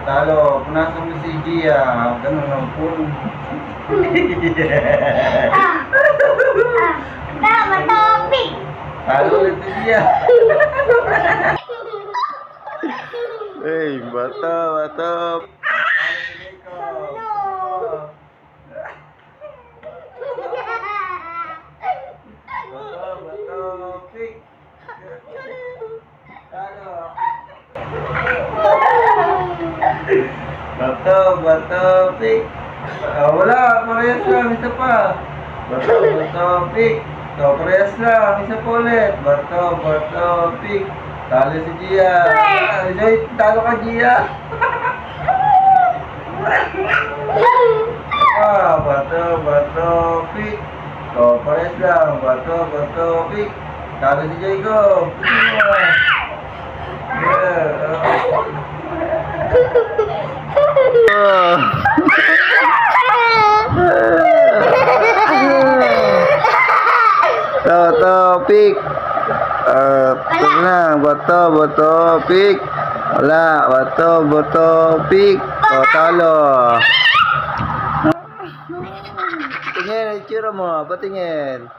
Talo, punasan mo si Gia. Ganun ang puno. Tama, topic. Talo ulit si Gia. Hey, bato, bato. Bato, pig. Talo. Bato, pig. Wala, parehas lang, isa pa. Bato, pig. So, parehas lang, isa pa ulit. Bato, pig. Talo si Gia. Joy, talo ka, Gia. Bato, pig. So, parehas lang. Bato, pig. Talo si Joy ko. Topik. Tenang, bato, pik. Wala, bato, pik. Talo. Tingin, itsura mo. Patingin.